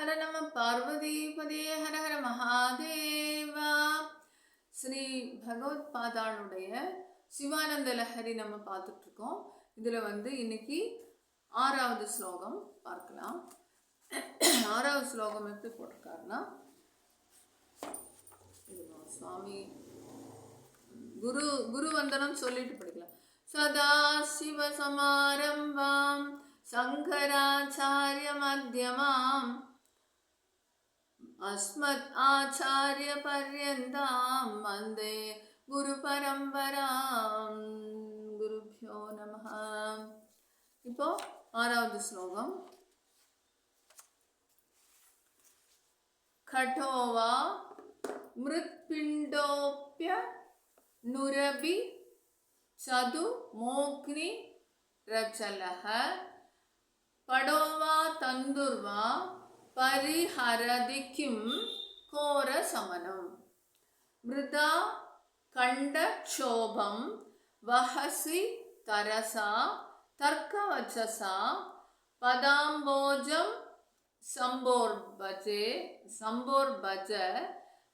ஹர நம பார்வதிபதே ஹர ஹர மகாதேவா. ஸ்ரீ பகவத் பாதாளுடைய சிவானந்த லஹரி நம்ம பார்த்துட்டு இருக்கோம். இதில் இன்னைக்கு 6வது ஸ்லோகம் பார்க்கலாம். 6வது ஸ்லோகம் எப்படி போட்டிருக்காருன்னா, சுவாமி குரு வந்தனம் சொல்லிட்டு படிக்கலாம். சதா சிவ சமாரம்பாம் சங்கராச்சாரிய மத்தியமாம் அஸ்மத் ஆச்சாரிய பர்யந்தாம் வந்தே குரு பரம்பராம். குருப்யோ நமஹ. இப்போ 6வது ஸ்லோகம். கடோவா மிருத்பிண்டோப்ய நுரபி சது மோக்னி ரச்சலஹ படோவா தந்துர்வா பரிஹரதிக்கும் கோர சமனம் மிருதா கண்டக்ஷோபம் வஹசி தரசா தர்க்கவச்சசா பதாம்போஜம் சம்போர்பஜ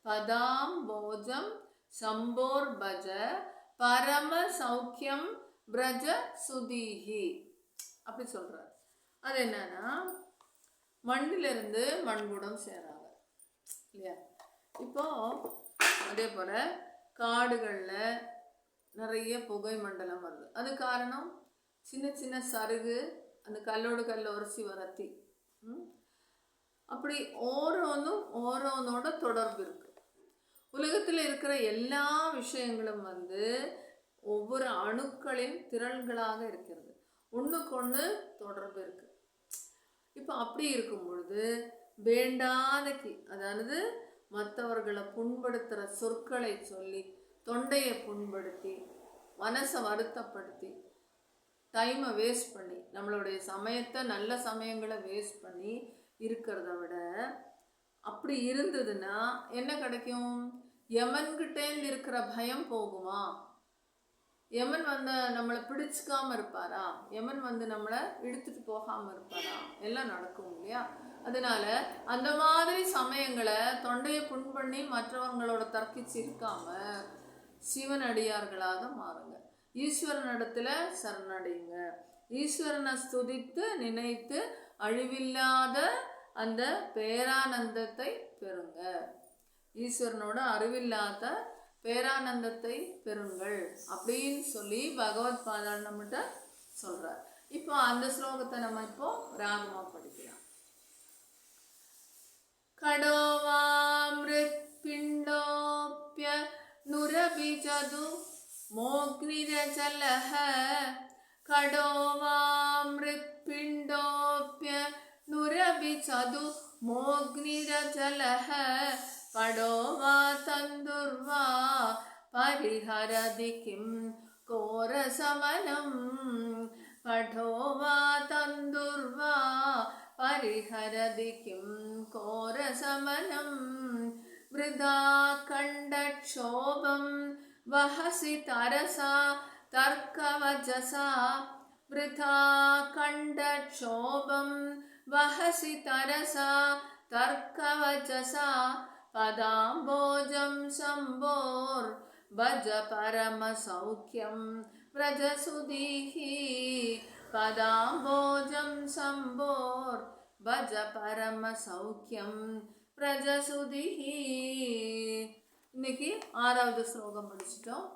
பதாம்போஜம் சம்போர்பஜ பரம சௌக்கியம் பிரஜ சுதீஹி. அப்படி சொல்றார். அது என்னன்னா, மண்ணிலிருந்து மண்குடம் சேராங்க இல்லையா? இப்போ அதே போல காடுகளில் நிறைய புகை மண்டலம் வருது. அது காரணம் சின்ன சின்ன சருகு, அந்த கல்லோடு கல்ல உரசி வரத்தி. அப்படி ஓரோனோட தொடர்பு இருக்கு. உலகத்தில் இருக்கிற எல்லா விஷயங்களும் ஒவ்வொரு அணுக்களின் திரள்களாக இருக்கிறது. ஒன்றுக்கொன்று தொடர்பு இருக்கு. இப்போ அப்படி இருக்கும் பொழுது வேண்டாதக்கு, அதாவது மற்றவர்களை புண்படுத்துகிற சொற்களை சொல்லி தொண்டையை புண்படுத்தி மனசை வருத்தப்படுத்தி டைமை வேஸ்ட் பண்ணி நம்மளுடைய சமயத்தை, நல்ல சமயங்களை வேஸ்ட் பண்ணி இருக்கிறத விட, அப்படி இருந்ததுன்னா என்ன கிடைக்கும்? யமன்கிட்டேந்து இருக்கிற பயம் போகுமா? யமன் நம்மளை பிடிச்சிக்காம இருப்பாரா? யமன் நம்மளை இழுத்துட்டு போகாம இருப்பாரா? எல்லாம் நடக்கும் இல்லையா? அதனால அந்த மாதிரி சமயங்களை தொண்டையை புண் பண்ணி மற்றவங்களோட தர்க்கிச்சு இருக்காம சிவன் அடியார்களாக மாறுங்க. ஈஸ்வரனிடத்துல சரணடையுங்க. ஈஸ்வரனை ஸ்துதித்து நினைத்து அழிவில்லாத அந்த பேரானந்தத்தை பெறுங்க. ஈஸ்வரனோட அறிவில்லாத பேரானந்தத்தை பெறுங்கள் அப்படின்னு சொல்லி பகவத் பாதாள் நம்மகிட்ட சொல்றார். இப்போ அந்த ஸ்லோகத்தை நம்ம இப்போ ராகமா படிக்கலாம். கடோவாமிருத் பிண்டோப்ய நுரபிஜது மோக்னிரஜலஹ கடோவாமிருத் பிண்டோப்ய நுரபிஜது மோக்னிரஜலஹ படோவா தந்துர்வா பரிஹரதி கிம் கோர சமனம் படோவா தந்துர்வா பரிஹரதி கிம் கோர சமனம் மிருதா கண்டக்ஷோபம் வஹசி தரசா தர்க்கவஜசா மிருதா கண்டக்ஷோபம் வஹசி தரசா தர்க்கவஜசா பதாம்போஜம் சம்போர் பஜ பரம சௌக்கியம் பிரஜ சுதீஹி பதாம்போஜம் சம்போர் பஜ பரம சௌக்கியம் பிரஜ சுதீஹி. இன்னைக்கு 6வது ஸ்லோகம் படிச்சிட்டோம்.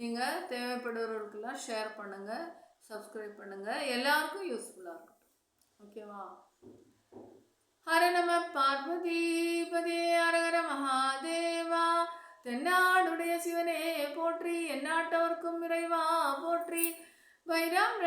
நீங்கள் தேவைப்படுறவர்களுக்கெல்லாம் ஷேர் பண்ணுங்கள், சப்ஸ்கிரைப் பண்ணுங்கள். எல்லாருக்கும் யூஸ்ஃபுல்லாக இருக்கட்டும். ஓகேவா? ஹர நம பார்வதிபதே ஹர ஹர மகாதேவா. தென்னாடுடைய சிவனே போற்றி, எந்நாட்டவர்க்கும் இறைவா போற்றி. வைரம்